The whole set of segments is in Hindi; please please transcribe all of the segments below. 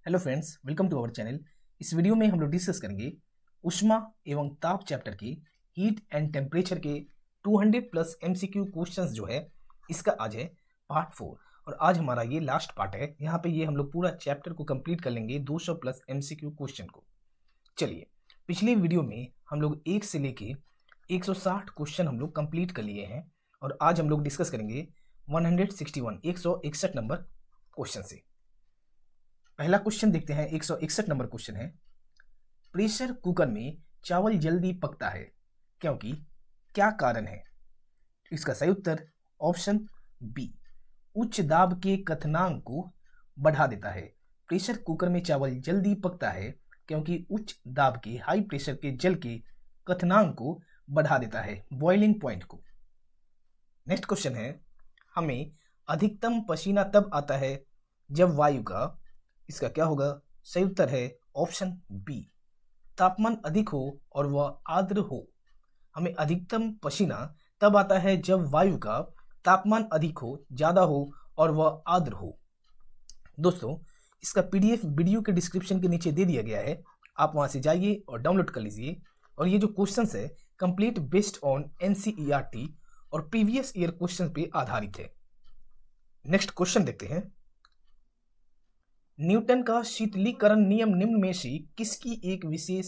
Hello friends, welcome to our channel. इस वीडियो में हम लोग डिस्कस करेंगे ऊष्मा एवं ताप चैप्टर की हीट एंड टेम्परेचर के 200 प्लस एमसीक्यू क्वेश्चंस जो है इसका आज है पार्ट 4 और आज हमारा ये लास्ट पार्ट है। यहाँ पे ये हम लोग पूरा चैप्टर को कंप्लीट कर लेंगे 200 प्लस एमसीक्यू क्वेश्चन को। चलिए, पिछले वीडियो में हम लोग 1 से लेके 160 क्वेश्चन हम लोग कंप्लीट कर लिए हैं और आज हम लोग डिस्कस करेंगे 161 नंबर क्वेश्चन से। पहला क्वेश्चन देखते हैं। 161 नंबर क्वेश्चन है, प्रेशर कुकर में चावल जल्दी पकता है क्योंकि क्या कारण है? इसका सही उत्तर ऑप्शन बी, उच्च दाब के क्वथनांक को बढ़ा देता है। प्रेशर कुकर में चावल जल्दी पकता है क्योंकि उच्च दाब के हाई प्रेशर के जल के क्वथनांक को बढ़ा देता है, बॉइलिंग पॉइंट को। नेक्स्ट क्वेश्चन है, हमें अधिकतम पसीना तब आता है जब वायु का, इसका क्या होगा? सही उत्तर है ऑप्शन बी, तापमान अधिक हो और वह आर्द्र हो। हमें अधिकतम पसीना तब आता है जब वायु का तापमान अधिक हो, ज्यादा हो और वह आर्द्र हो। दोस्तों, इसका पीडीएफ वीडियो के डिस्क्रिप्शन के नीचे दे दिया गया है, आप वहां से जाइए और डाउनलोड कर लीजिए। और ये जो क्वेश्चंस है कंप्लीट बेस्ड ऑन एनसीईआरटी और प्रीवियस ईयर क्वेश्चन पे आधारित है। नेक्स्ट क्वेश्चन देखते हैं। न्यूटन का शीतलीकरण नियम निम्न में से किसकी एक विशेष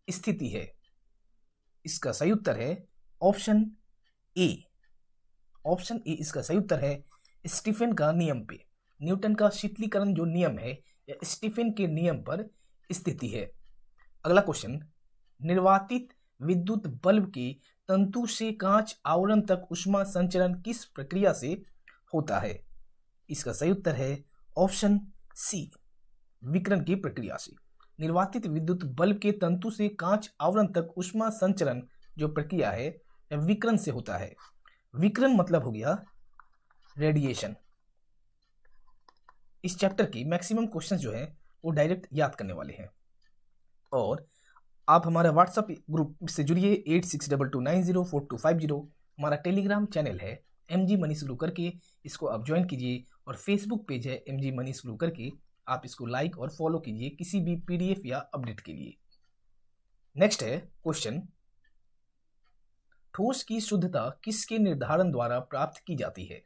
स्थिति है? इसका सही उत्तर है ऑप्शन ए। ऑप्शन ए इसका सही उत्तर है स्टीफन का नियम पे। न्यूटन का शीतलीकरण जो नियम है यह स्टीफन के नियम पर स्थिति है। अगला क्वेश्चन, निर्वातित विद्युत बल्ब के तंतु से कांच आवरण तक ऊष्मा संचरण किस प्रक्रिया से होता है? इसका सही उत्तर है ऑप्शन सी, विकिरण की प्रक्रिया से। निर्वातित विद्युत बल्ब के तंतु से कांच आवरण तक ऊष्मा संचरण जो प्रक्रिया है यह विकिरण से होता है। विकिरण मतलब हो गया रेडिएशन। इस चैप्टर की मैक्सिमम क्वेश्चंस जो है वो डायरेक्ट याद करने वाले हैं। और आप हमारा व्हाट्सएप ग्रुप से जुड़िए 8622904250। हमारा टेलीग्राम चैनल है MG मनीष गुरु करके, इसको आप ज्वाइन कीजिए। और फेसबुक पेज है MG मनीष गुरु करके, आप इसको लाइक और फॉलो कीजिए किसी भी पीडीएफ या अपडेट के लिए। नेक्स्ट है क्वेश्चन, ठोस की शुद्धता किसके निर्धारण द्वारा प्राप्त की जाती है?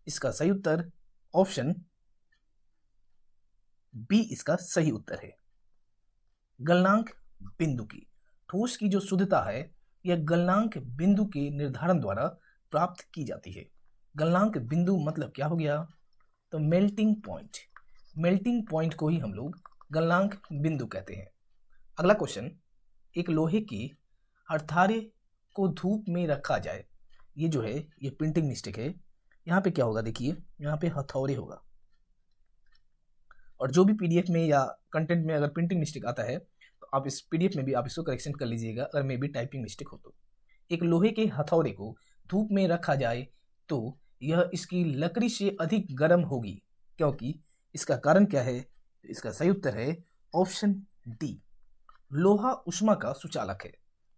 इसका सही उत्तर ऑप्शन बी इसका सही उत्तर है, गलनांक बिंदु की। ठोस की जो शुद्धता है यह गलनांक बिंदु के निर्धारण द्वारा प्राप्त की जाती है। गलनांक बिंदु मतलब क्या हो गया? तो मेल्टिंग पॉइंट। मेल्टिंग पॉइंट को ही हम लोग गलनांक बिंदु कहते हैं। अगला क्वेश्चन, एक लोहे की हथौड़े को धूप में रखा जाए, ये जो है ये प्रिंटिंग मिस्टेक है। यहाँ पे क्या होगा? देखिए यहाँ पे हथौड़े होगा, और जो भी पीडीएफ में या कंटेंट में अगर प्रिंटिंग मिस्टेक आता है तो आप इस पीडीएफ में भी आप इसको करेक्शन कर लीजिएगा अगर मे भी टाइपिंग मिस्टेक हो तो। एक लोहे के हथौड़े को धूप में रखा जाए तो यह इसकी लकड़ी से अधिक गर्म होगी क्योंकि, इसका कारण क्या है? इसका सही उत्तर है ऑप्शन डी, लोहा ऊष्मा का सुचालक है।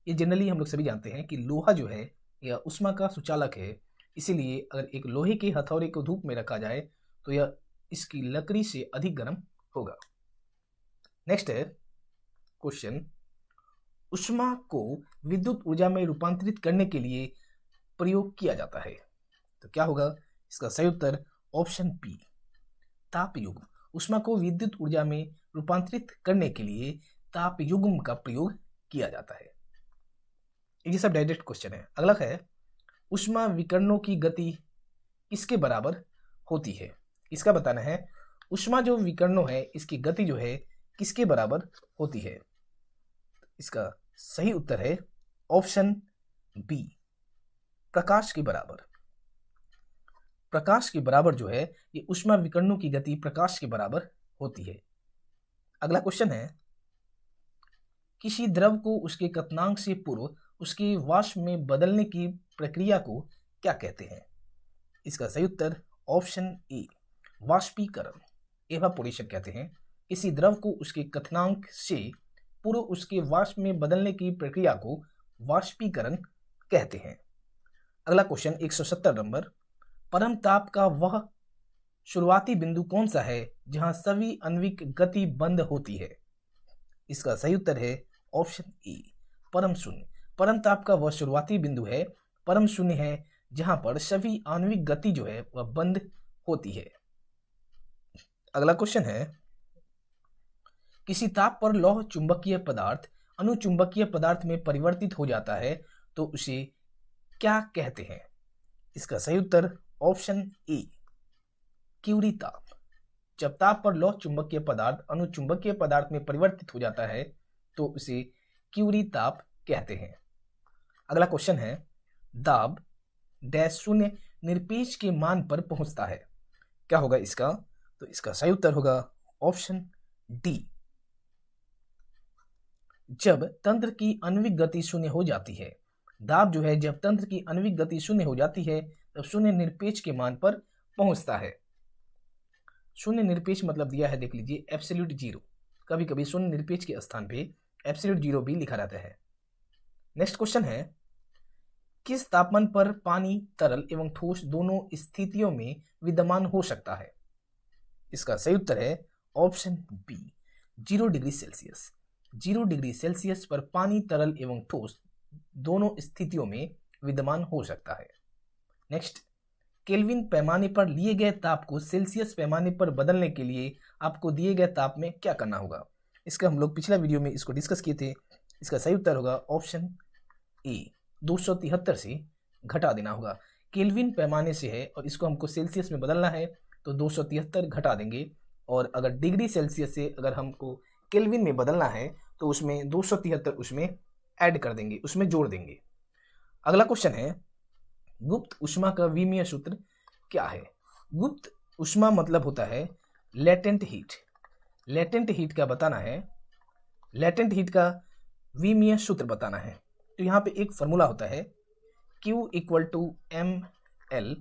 ये जनरली हम लोग सभी जानते हैं कि लोहा जो है यह ऊष्मा का सुचालक है, इसीलिए अगर एक लोहे के हथौड़े को धूप में रखा जाए तो यह इसकी लकड़ी से अधिक गर्म होगा। नेक्स्ट है क्वेश्चन, ऊष्मा को विद्युत ऊर्जा में रूपांतरित करने के लिए प्रयोग किया जाता है, तो क्या होगा? इसका सही उत्तर ऑप्शन बी, ताप युग्म। ऊष्मा को विद्युत ऊर्जा में रूपांतरित करने के लिए ताप युग्म का प्रयोग किया जाता है। ये सब डायरेक्ट क्वेश्चन है। अगला है, ऊष्मा विकिरणों की गति किसके बराबर होती है? इसका बताना है ऊष्मा जो विकिरणों है इसकी गति जो है किसके बराबर होती है? इसका सही उत्तर है ऑप्शन बी, प्रकाश के बराबर। प्रकाश के बराबर जो है ये ऊष्मा विकिरणों की गति प्रकाश के बराबर होती है। अगला क्वेश्चन है, किसी द्रव को उसके क्वथनांक से पूर्व उसके वाष्प में बदलने की प्रक्रिया को क्या कहते हैं? इसका सही उत्तर ऑप्शन ए, वाष्पीकरण, एवापोरेशन कहते हैं। किसी द्रव को उसके क्वथनांक से पूर्व उसके वाष्प में बदलने की प्रक्रिया को वाष्पीकरण कहते हैं। अगला क्वेश्चन 170 नंबर, परम ताप का वह शुरुआती बिंदु कौन सा है जहां सभी आणविक गति बंद होती है? इसका सही उत्तर है ऑप्शन ई, परम शून्य। परम ताप का वह शुरुआती बिंदु है, परम शून्य है, जहां पर सभी आणविक गति जो है वह बंद होती है। अगला क्वेश्चन है, किसी ताप पर लौह चुंबकीय पदार्थ अनुचुंबकीय पदार्थ में परिवर्तित हो जाता है तो उसे क्या कहते हैं? इसका सही उत्तर ऑप्शन ए, क्यूरी ताप। जब ताप पर लौह चुंबकीय पदार्थ अनुचुंबकीय पदार्थ में परिवर्तित हो जाता है तो उसे क्यूरी ताप कहते हैं। अगला क्वेश्चन है, दाब डैश शून्य निरपेक्ष के मान पर पहुंचता है, क्या होगा इसका? तो इसका सही उत्तर होगा ऑप्शन डी, जब तंत्र की आणविक गति शून्य हो जाती है। दाब जो है जब तंत्र की आणविक गति शून्य हो जाती है तब शून्य निरपेक्ष के मान पर पहुंचता है। शून्य निरपेक्ष मतलब दिया है, देख लीजिए, एब्सोल्यूट जीरो। कभी कभी शून्य निरपेक्ष के स्थान पे एब्सोल्यूट जीरो भी लिखा रहता है। नेक्स्ट क्वेश्चन है, किस तापमान पर पानी तरल एवं ठोस दोनों स्थितियों में विद्यमान हो सकता है? इसका सही उत्तर है option B, 0 degree Celsius. 0 degree Celsius पर पानी तरल एवं ठोस दोनों स्थितियों में विद्यमान हो सकता है। नेक्स्ट, केल्विन पैमाने पर लिए गए ताप को सेल्सियस पैमाने पर बदलने के लिए आपको दिए गए ताप में क्या करना होगा? इसका हम लोग पिछला वीडियो में इसको डिस्कस किए थे। इसका सही उत्तर होगा ऑप्शन ए, 273 से घटा देना होगा। केल्विन पैमाने से है और इसको हमको सेल्सियस में बदलना है तो 273 घटा देंगे, और अगर डिग्री सेल्सियस से अगर हमको केल्विन में बदलना है तो उसमें 273 उसमें ऐड कर देंगे, उसमें जोड़ देंगे। अगला क्वेश्चन है, गुप्त ऊष्मा का विमीय सूत्र क्या है? गुप्त ऊष्मा मतलब होता है लेटेंट हीट। लेटेंट हीट का बताना है, लेटेंट हीट का विमीय सूत्र बताना है। तो यहाँ पे एक फॉर्मूला होता है Q = ml,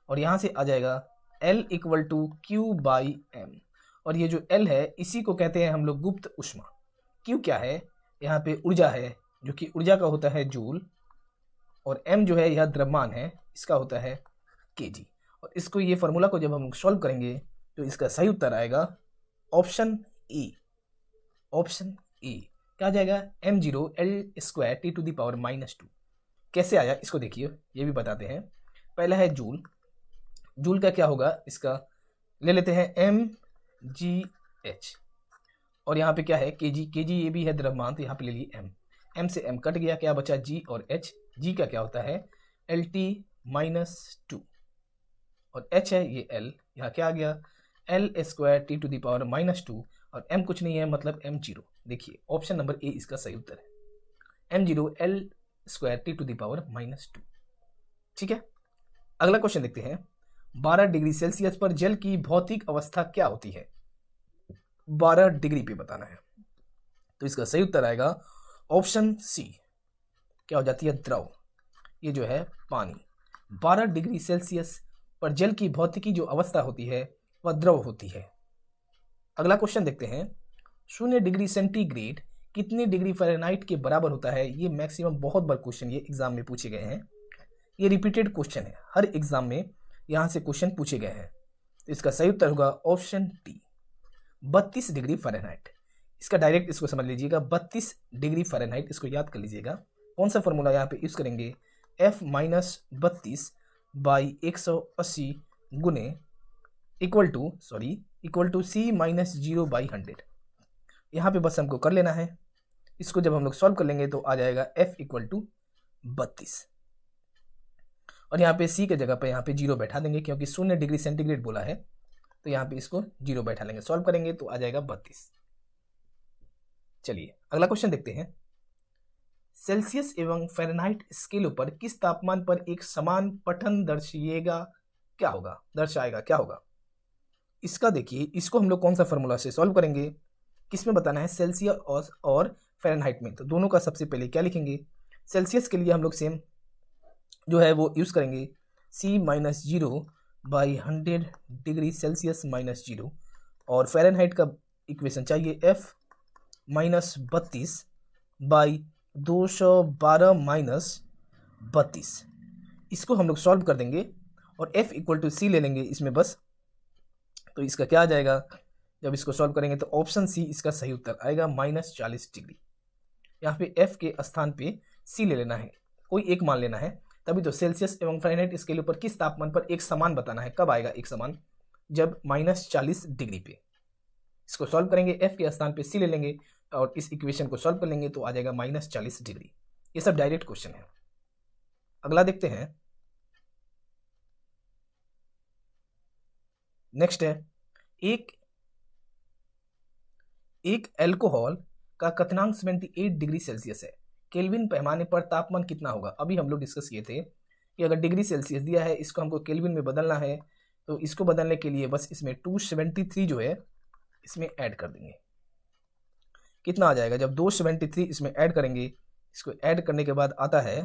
और यहाँ से आ जाएगा L = Q/m, और ये जो L है इसी को कहते हैं हम लोग गुप्त ऊष्मा। Q क्या है? यहाँ पे ऊर्जा है, जो कि ऊर्जा का होता है जूल, और m जो है यह द्रव्यमान है, इसका होता है kg। और इसको, ये फॉर्मूला को जब हम सॉल्व करेंगे तो इसका सही उत्तर आएगा ऑप्शन ए। ऑप्शन ए क्या आ जाएगा? m0 L² T⁻²। कैसे आया इसको देखिए, ये भी बताते हैं। पहला है जूल। जूल का क्या होगा? इसका ले लेते हैं mgh, और यहाँ पे क्या है kg। kg ये भी है द्रव्यमान, तो यहाँ पे ले लिए m से m कट गया, क्या बचा g और h। g का क्या होता है? Lt-2, और h है ये l, यहाँ क्या आ गया? L² T⁻², और m कुछ नहीं है मतलब m0। देखिए ऑप्शन नंबर ए इसका सही उत्तर है, m0 L² T⁻²। ठीक है, अगला क्वेश्चन देखते हैं। 12 डिग्री सेल्सियस पर जल की भौतिक अवस्था क्या होती है? 12 डिग्री पे बताना है, तो इसका सही उत्तर आएगा ऑप्शन सी, क्या हो जाती है? द्रव। ये जो है पानी। 12 डिग्री सेल्सियस पर जल की भौतिकी जो अवस्था होती है वह द्रव होती है। अगला क्वेश्चन देखते हैं। 0 डिग्री सेंटीग्रेड कितने डिग्री फ़ारेनहाइट के बराबर होता है? ये मैक्सिमम बहुत बार क्वेश्चन ये एग्जाम में पूछे गए हैं, ये रिपीटेड क्वेश्चन है, हर एग्जाम में यहाँ से क्वेश्चन पूछे गए हैं। तो इसका सही उत्तर होगा ऑप्शन डी, 32 डिग्री फ़ारेनहाइट। इसका डायरेक्ट इसको समझ लीजिएगा, 32 डिग्री फ़ारेनहाइट, इसको याद कर लीजिएगा। कौन सा फॉर्मूला यहाँ पे यूज़ करेंगे? F-32/180 गुने इक्वल टू C-0/100। यहाँ पे बस हमको कर लेना है। इसको जब हम लोग सॉल्व कर लेंगे तो आ जाएगा F = 32, और यहाँ पे C के जगह पे यहाँ पे 0 बैठा देंगे, क्योंकि 0 डिग्री सेंटीग्रेड बोला है, तो यहाँ पे इसको 0 बैठा लेंगे। सॉल्व करेंगे तो आ जाएगा 32। चलिए अगला क्वेश्चन देखते हैं। सेल्सियस एवं फ़ारेनहाइट स्केलों पर किस तापमान पर एक समान पठन दर्शाएगा? क्या होगा? इसका देखिए, इसको हम लोग कौन सा फॉर्मूला से सॉल्व करेंगे? किस में बताना है? सेल्सियस और फ़ारेनहाइट में। तो दोनों का सबसे पहले क्या लिखेंगे? सेल्सियस के लिए हम लोग सेम जो है वो यूज़ करेंगे C-0/100 डिग्री सेल्सियस -0, और फ़ारेनहाइट का इक्वेशन चाहिए F-32/212 -32। इसको हम लोग सॉल्व कर देंगे और F = C ले लेंगे इसमें बस, तो इसका क्या आ जाएगा, जब इसको सॉल्व करेंगे तो ऑप्शन सी इसका सही उत्तर आएगा, -40 डिग्री। यहाँ पे एफ के स्थान पे सी ले लेना है, कोई एक मान लेना है, तभी तो सेल्सियस एवं फ़ारेनहाइट स्केल पर किस तापमान पर एक समान बताना है, कब आएगा एक समान, जब -40 डिग्री पे। इसको सॉल्व करेंगे, एफ के स्थान पे सी ले लेंगे और इस इक्वेशन को सॉल्व कर लेंगे तो आ जाएगा -40 डिग्री। ये सब डायरेक्ट क्वेश्चन है। अगला देखते हैं, नेक्स्ट है, एक एल्कोहल का क्वथनांक 78 डिग्री सेल्सियस है, केल्विन पैमाने पर तापमान कितना होगा। अभी हम लोग डिस्कस किए थे कि अगर डिग्री सेल्सियस दिया है, इसको हमको केल्विन में बदलना है, तो इसको बदलने के लिए बस इसमें 273 जो है इसमें ऐड कर देंगे। कितना आ जाएगा, जब 273 इसमें ऐड करेंगे, इसको ऐड करने के बाद आता है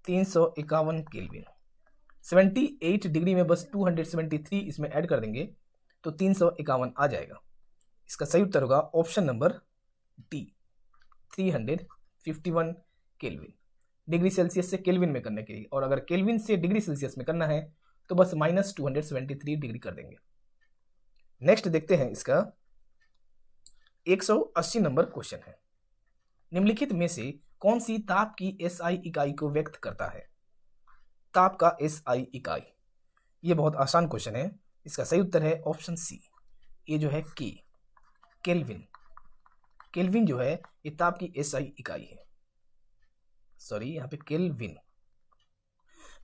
351 केल्विन। 78 डिग्री में बस 273 इसमें ऐड कर देंगे तो 351 आ जाएगा। इसका सही उत्तर होगा option number D, 351 kelvin. Degree Celsius से केल्विन में करने के लिए, और अगर केल्विन से डिग्री सेल्सियस में करना है तो बस -273 डिग्री कर देंगे। नेक्स्ट देखते हैं, इसका 180 नंबर क्वेश्चन है, निम्नलिखित में से कौन सी ताप की एसआई इकाई को व्यक्त करता है। ताप का एसआई इकाई, ये बहुत आसान क्वेश्चन है। इसका सही उत्तर है ऑप्शन सी, ये जो है केल्विन। केल्विन जो है ये ताप की एसआई इकाई है, सॉरी यहाँ पे केल्विन।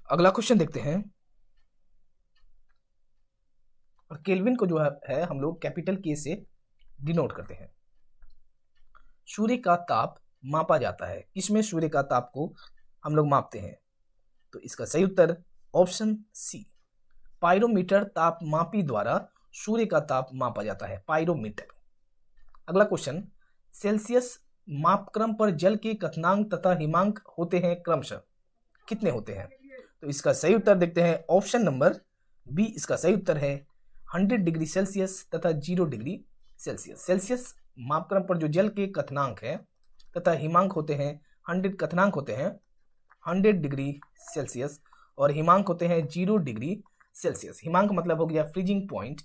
अगला क्वेश्चन देखते हैं, और केल्विन को जो है हम लोग कैपिटल के से डिनोट करते हैं। सूर्य का ताप मापा जाता है, किसमें सूर्य का ताप को हम लोग मापते हैं, तो इसका सही उत्तर ऑप्शन सी, पायरोमीटर ताप मापी द्वारा सूर्य का ताप मापा जाता है, पायरोमीटर। अगला क्वेश्चन, सेल्सियस मापक्रम पर जल के क्वथनांक तथा हिमांक होते हैं क्रमशः, कितने होते हैं, तो इसका सही उत्तर देखते हैं ऑप्शन नंबर बी, इसका सही उत्तर है 100 डिग्री सेल्सियस तथा 0 डिग्री सेल्सियस। सेल्सियस मापक्रम पर जो जल के क्वथनांक है तथा हिमांक होते हैं 100, क्वथनांक होते हैं 100 डिग्री सेल्सियस और हिमांक होते हैं 0 डिग्री सेल्सियस। हिमांक मतलब हो गया फ्रीजिंग पॉइंट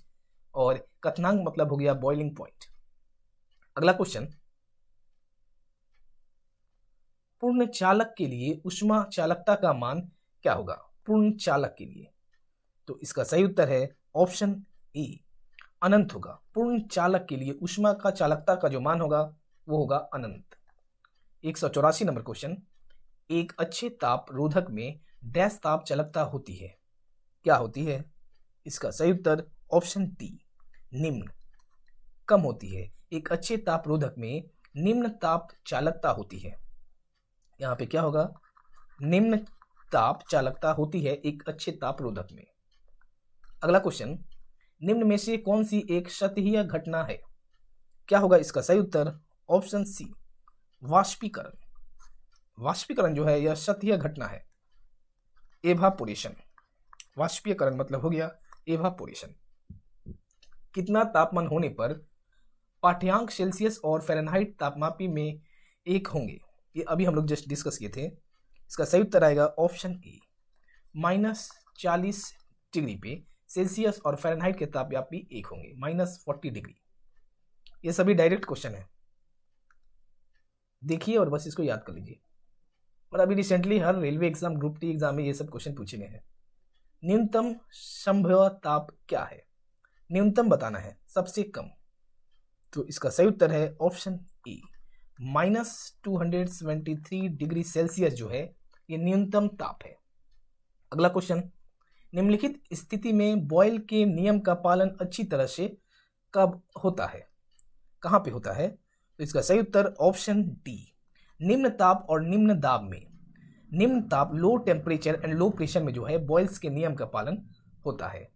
और क्वथनांक मतलब हो गया बॉइलिंग पॉइंट। अगला क्वेश्चन, पूर्ण चालक के लिए ऊष्मा चालकता का मान क्या होगा, पूर्ण चालक के लिए, तो इसका सही उत्तर है ऑप्शन ए, अनंत होगा। पूर्ण चालक के लिए ऊष्मा का चालकता का जो मान होगा वो होगा अनंत। 184 नंबर क्वेश्चन, एक अच्छे ताप रोधक में डैश ताप चालकता होती है, क्या होती है, इसका सही उत्तर ऑप्शन डी, निम्न, कम होती है। एक अच्छे ताप रोधक में निम्न ताप चालकता होती है, यहाँ पे क्या होगा, निम्न ताप चालकता होती है एक अच्छे ताप रोधक में। अगला क्वेश्चन, निम्न में से कौन सी एक सतहीय घटना है, क्या होगा इसका सही उत्तर ऑप्शन सी, वाष्पीकरण। वाष्पीकरण जो है यह सतहीय घटना है, एवापोरेशन। वाष्पीकरण मतलब हो गया एवापोरेशन। कितना तापमान होने पर पाठ्यांक सेल्सियस और फ़ारेनहाइट तापमापी में एक होंगे, ये अभी हम लोग जस्ट डिस्कस किए थे। इसका सही उत्तर आएगा ऑप्शन ए, -40 डिग्री पे सेल्सियस और फ़ारेनहाइट के तापमापी एक होंगे, -40 डिग्री। ये सभी डायरेक्ट क्वेश्चन है, देखिए और बस इसको याद कर लीजिए। और अभी रिसेंटली हर railway exam, group D exam में ये सब क्वेश्चन पूछे गए हैं। न्यूनतम संभव ताप क्या है, न्यूनतम बताना है, सबसे कम, तो इसका सही उत्तर है ऑप्शन ए, -273 डिग्री सेल्सियस जो है ये न्यूनतम ताप है। अगला क्वेश्चन, निम्नलिखित स्थिति में बॉयल के नियम का पालन अच्छी तरह से कब होता है, कहां पे होता है, तो इसका सही उत्तर ऑप्शन डी, निम्न ताप और निम्न दाब में। निम्न ताप, low temperature and low pressure में जो है बॉयल्स के नियम का पालन होता है।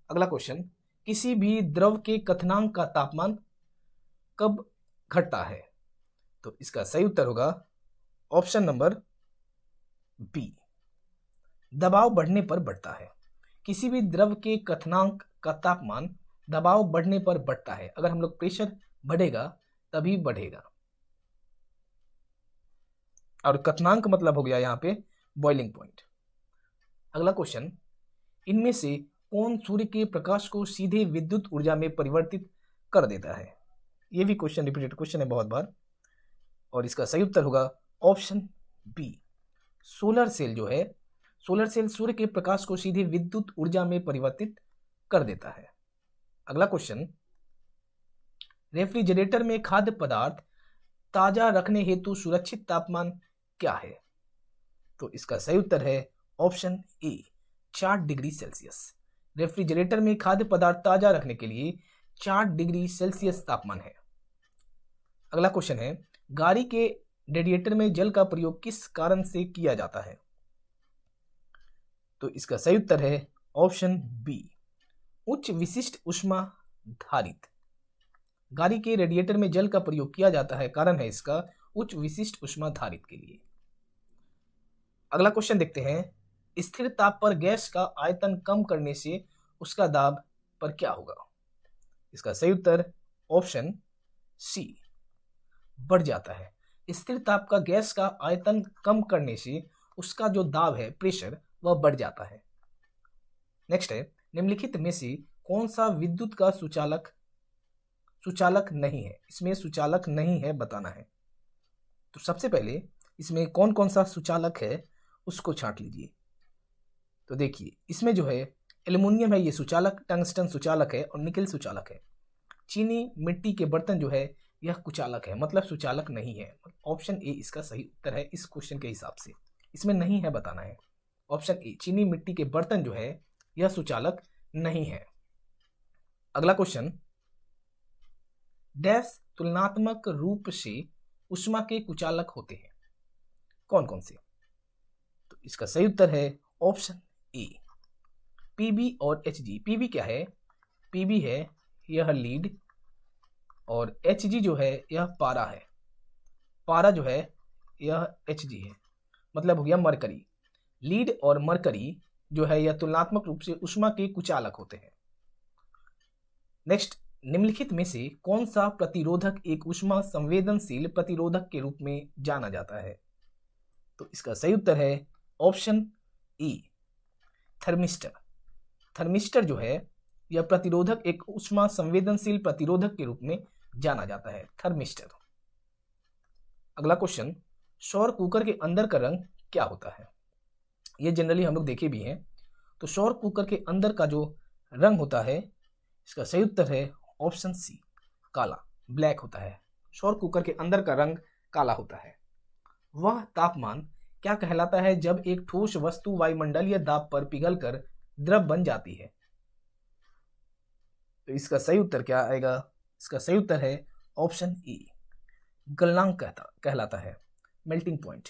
अगला क्वेश्चन, किसी भी द्रव के क्वथनांक का तापमान कब घटता है, तो इसका सही उत्तर होगा ऑप्शन नंबर बी, दबाव बढ़ने पर बढ़ता है। किसी भी द्रव के क्वथनांक का तापमान दबाव बढ़ने पर बढ़ता है, अगर हम लोग प्रेशर बढ़ेगा तभी बढ़ेगा, और क्वथनांक मतलब हो गया यहाँ पे बॉइलिंग पॉइंट। अगला क्वेश्चन, इनमें से कौन सूर्य के प्रकाश को सीधे विद्युत ऊर्जा में परिवर्तित कर देता है? ये भी क्वेश्चन रिपीटेड क्वेश्चन है बहुत बार, और इसका सही उत्तर होगा ऑप्शन बी, सोलर सेल जो है, सोलर सेल सूर्य के प्रकाश को सीधे विद्युत ऊर्जा में परिवर्तित कर देता है। अगला क्वेश्चन, रेफ्रिजरेटर में खाद्य पदार्थ ताजा रखने हेतु सुरक्षित तापमान क्या है? तो इसका सही उत्तर है option A, 4 degree Celsius. Refrigerator में खाद्य पदार्थ ताजा रखने के लिए 4 डिग्री सेल्सियस तापमान है। अगला क्वेश्चन है, गाड़ी के रेडिएटर में जल का प्रयोग किस कारण से किया जाता है? तो इसका सही उत्तर है ऑप्शन बी, उच्च विशिष्ट ऊष्मा धारित। गाड़ी के रेडिएटर में जल का प्रयोग किया जाता है, कारण है इसका उच्च विशिष्ट ऊष्मा धारित के लिए। अगला क्वेश्चन देखते हैं, स्थिर ताप पर गैस का आयतन कम करने से उसका दाब पर क्या होगा? इसका सही उत्तर ऑप्शन सी, बढ़ जाता है। स्थिर ताप का गैस का आयतन कम करने से उसका जो दाब है, प्रेशर, वह बढ़ जाता है। नेक्स्ट है, निम्नलिखित में से कौन सा विद्युत का सुचालक नहीं है? इसमें सुचालक नहीं है बताना है। तो सबसे पहले इसमें कौन कौन सा सुचालक है उसको छांट लीजिए। तो देखिए, इसमें जो है एल्युमिनियम है, ये सुचालक, टंगस्टन सुचालक है और निकेल सुचालक है। चीनी मिट्टी के बर्तन जो है यह कुचालक है, मतलब सुचालक नहीं है। ऑप्शन ए इसका सही उत्तर है इस क्वेश्चन के हिसाब से। इसमें नहीं है बताना है। ऑप्शन ए, चीनी मिट्टी के बर्तन जो है यह सुचालक नहीं है। अगला क्वेश्चन, डैश तुलनात्मक रूप से ऊष्मा के कुचालक होते हैं, कौन कौन से? तो इसका सही उत्तर है ऑप्शन ए, पीबी और एचजी। पीबी क्या है? पीबी है यह लीड, और एचजी जो है यह पारा है। पारा जो है यह एचजी है, मतलब हो गया मरकरी। लीड और मरकरी जो है यह तुलनात्मक रूप से ऊष्मा के कुचालक होते हैं। नेक्स्ट, निम्नलिखित में से कौन सा प्रतिरोधक एक ऊष्मा संवेदनशील प्रतिरोधक के रूप में जाना जाता है? तो इसका सही उत्तर है ऑप्शन ई, थर्मिस्टर। थर्मिस्टर जो है यह प्रतिरोधक एक ऊष्मा संवेदनशील प्रतिरोधक के रूप में जाना जाता है, थर्मिस्टर। अगला क्वेश्चन, सौर कुकर के अंदर का रंग क्या होता है? ये जनरली हम लोग देखे भी हैं। तो सौर कुकर के अंदर का जो रंग होता है, इसका सही उत्तर है ऑप्शन सी, काला, ब्लैक होता है। सौर कुकर के अंदर का रंग काला होता है। वह तापमान क्या कहलाता है जब एक ठोस वस्तु वायुमंडलीय दाब पर पिघलकर द्रव बन जाती है? तो इसका सही उत्तर क्या आएगा? इसका सही उत्तर है ऑप्शन ई, गलनांक कहलाता है, मेल्टिंग पॉइंट।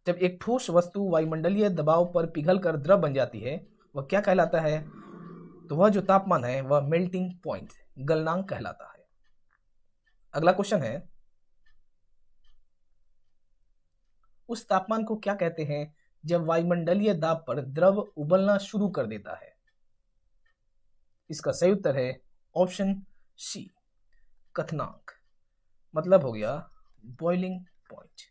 जब एक ठोस वस्तु वायुमंडलीय दबाव पर पिघलकर द्रव बन जाती है, वह क्या कहलाता है? तो वह जो तापमान है वह मेल्टिंग पॉइंट, गलनांक कहलाता है। अगला क्वेश्चन है, उस तापमान को क्या कहते हैं जब वायुमंडलीय दाब पर द्रव उबलना शुरू कर देता है? इसका सही उत्तर है ऑप्शन सी, क्वथनांक, मतलब हो गया बॉइलिंग पॉइंट।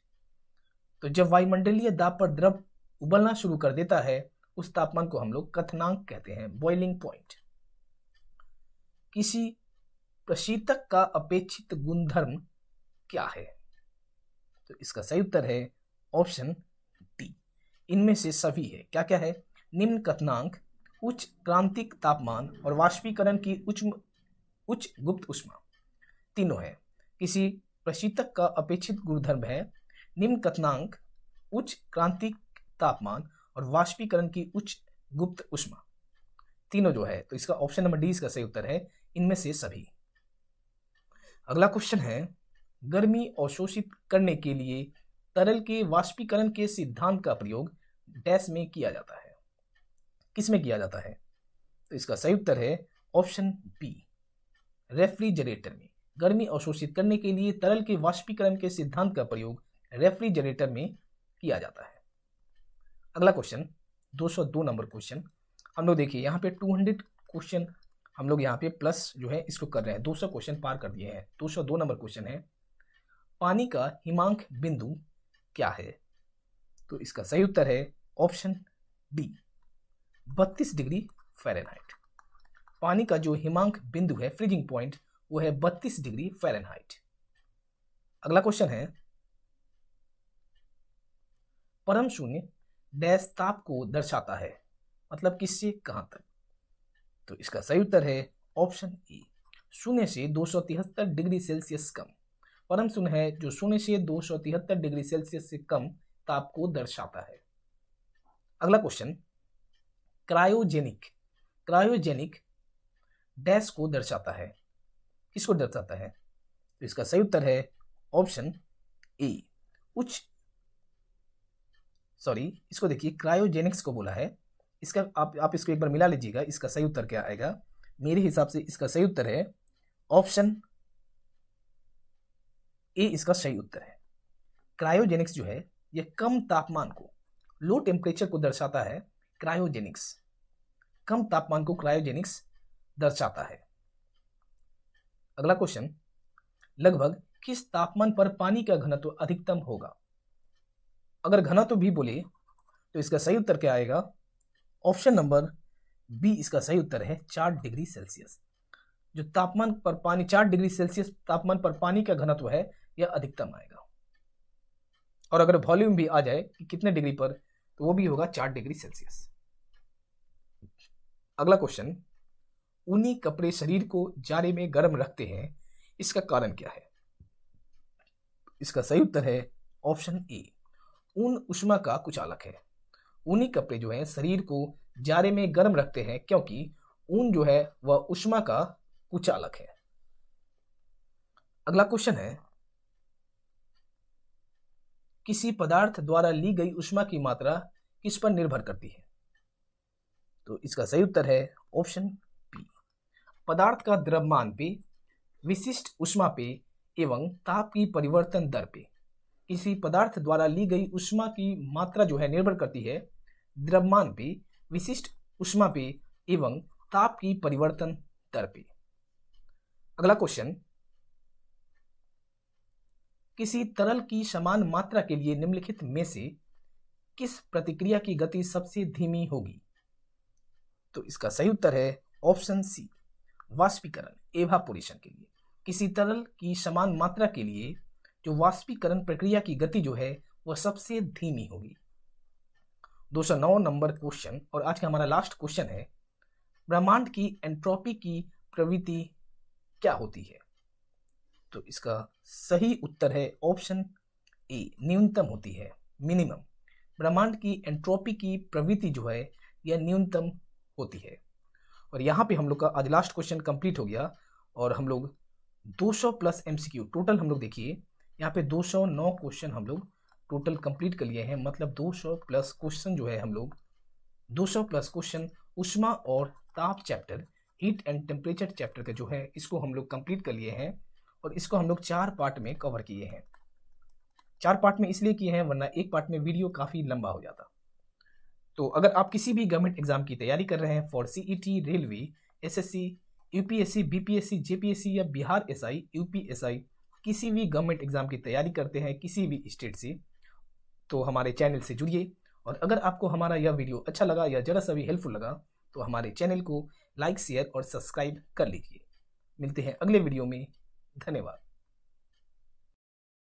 तो जब वायुमंडलीय दाब पर द्रव उबलना शुरू कर देता है, उस तापमान को हम लोग क्वथनांक कहते हैं, बॉइलिंग पॉइंट। किसी प्रशीतक का अपेक्षित गुणधर्म क्या है? तो इसका सही उत्तर है ऑप्शन डी, इनमें से सभी है। क्या क्या है? निम्न क्वथनांक, उच्च क्रांतिक तापमान और वाष्पीकरण की उच्च गुप्त ऊष्मा, तीनों है। किसी प्रशीतक का अपेक्षित गुणधर्म है निम्न क्वथनांक, उच्च क्रांतिक तापमान और वाष्पीकरण की उच्च गुप्त ऊष्मा, तीनों जो है। तो इसका ऑप्शन नंबर डी इसका सही उत्तर है, इनमें से सभी। अगला क्वेश्चन है, गर्मी अवशोषित करने के लिए तरल के वाष्पीकरण के सिद्धांत का प्रयोग डैश में किया जाता है, किस में किया जाता है? तो इसका सही उत्तर है ऑप्शन बी, रेफ्रिजरेटर में। गर्मी अवशोषित करने के लिए तरल के वाष्पीकरण के सिद्धांत का प्रयोग रेफ्रिजरेटर में किया जाता है। अगला क्वेश्चन 202 नंबर क्वेश्चन। हम लोग देखिए यहाँ पे 200 क्वेश्चन हम लोग यहाँ पे प्लस जो है इसको कर रहे हैं, 200 क्वेश्चन पार कर दिए हैं। 202 नंबर क्वेश्चन है, पानी का हिमांक बिंदु क्या है? तो इसका सही उत्तर है ऑप्शन डी, 32 डिग्री फ़ारेनहाइट। पानी का जो हिमांक बिंदु है, फ्रीजिंग पॉइंट, वो है 32 डिग्री फ़ारेनहाइट। अगला क्वेश्चन है, परम शून्य डैश ताप को दर्शाता है, मतलब किससे कहां तक? तो इसका सही उत्तर है ऑप्शन ए, शून्य से 273 डिग्री सेल्सियस कम। परम शून्य है जो शून्य से 273 डिग्री सेल्सियस से कम ताप को दर्शाता है। अगला क्वेश्चन, क्रायोजेनिक, क्रायोजेनिक डैश को दर्शाता है, किसको दर्शाता है? तो इसका सही उत्तर है ऑप्शन ए, इसको देखिए, क्रायोजेनिक्स को बोला है। इसका आप इसको एक बार मिला लीजिएगा, इसका सही उत्तर क्या आएगा? मेरे हिसाब से इसका सही उत्तर है ऑप्शन ए, इसका सही उत्तर है। क्रायोजेनिक्स जो है यह कम तापमान को, लो टेम्परेचर को दर्शाता है। क्रायोजेनिक्स, कम तापमान को क्रायोजेनिक्स दर्शाता है। अगला क्वेश्चन, लगभग किस तापमान पर पानी का घनत्व अधिकतम होगा? अगर घनत्व भी बोले तो इसका सही उत्तर क्या आएगा? ऑप्शन नंबर बी इसका सही उत्तर है 4 डिग्री सेल्सियस। जो तापमान पर पानी 4 डिग्री सेल्सियस तापमान पर पानी का घनत्व है यह अधिकतम आएगा। और अगर वॉल्यूम भी आ जाए कि कितने डिग्री पर, तो वो भी होगा 4 डिग्री सेल्सियस। अगला क्वेश्चन, ऊनी कपड़े शरीर को जाड़े में गर्म रखते हैं, इसका कारण क्या है? इसका सही उत्तर है ऑप्शन ए, ऊन उष्मा का कुचालक है। ऊनी कपड़े जो है शरीर को जाड़े में गर्म रखते हैं क्योंकि ऊन जो है वह उष्मा का कुचालक है। अगला क्वेश्चन है, किसी पदार्थ द्वारा ली गई उष्मा की मात्रा किस पर निर्भर करती है? तो इसका सही उत्तर है ऑप्शन बी, पदार्थ का द्रव्यमान पे, विशिष्ट उष्मा पे एवं ताप की परिवर्तन दर पे। किसी पदार्थ द्वारा ली गई उष्मा की मात्रा जो है निर्भर करती है द्रव्यमान पे, विशिष्ट उष्मा पे एवं ताप की परिवर्तन दर पे। अगला क्वेश्चन, किसी तरल की समान मात्रा के लिए निम्नलिखित में से किस प्रतिक्रिया की गति सबसे धीमी होगी? तो इसका सही उत्तर है ऑप्शन सी, वाष्पीकरण, एवापोरेशन के लिए। किसी तरल की समान मात्रा के लिए जो वाष्पीकरण प्रक्रिया की गति जो है वह सबसे धीमी होगी। 209 नंबर क्वेश्चन और आज का हमारा लास्ट क्वेश्चन है, ब्रह्मांड की एंट्रोपी की प्रवृत्ति क्या होती है? तो इसका सही उत्तर है ऑप्शन ए, न्यूनतम होती है, मिनिमम। ब्रह्मांड की एंट्रोपी की प्रवृत्ति जो है यह न्यूनतम होती है। और यहाँ पे हम लोग का आज लास्ट क्वेश्चन कंप्लीट हो गया और हम लोग 200 प्लस एमसीक्यू टोटल हम लोग देखिए यहाँ पे 209 क्वेश्चन हम लोग टोटल कंप्लीट कर लिए हैं। मतलब 200 प्लस क्वेश्चन जो है हम लोग 200 प्लस क्वेश्चन उष्मा और ताप chapter, heat and temperature chapter का जो है इसको हम लोग कंप्लीट कर लिए हैं। और इसको हम लोग 4 पार्ट में कवर किए हैं। 4 पार्ट में इसलिए किए हैं वरना एक पार्ट में वीडियो काफ़ी लंबा हो जाता। तो अगर आप किसी भी गवर्नमेंट एग्जाम की तैयारी कर रहे हैं for CET, railway, SSC, UPSC, BPSC, JPSC या बिहार एसआई, यूपीएसआई, किसी भी गवर्नमेंट एग्जाम की तैयारी करते हैं किसी भी स्टेट से, तो हमारे चैनल से जुड़िए। और अगर आपको हमारा यह वीडियो अच्छा लगा या जरा सा भी हेल्पफुल लगा तो हमारे चैनल को लाइक, शेयर और सब्सक्राइब कर लीजिए। मिलते हैं अगले वीडियो में। धन्यवाद।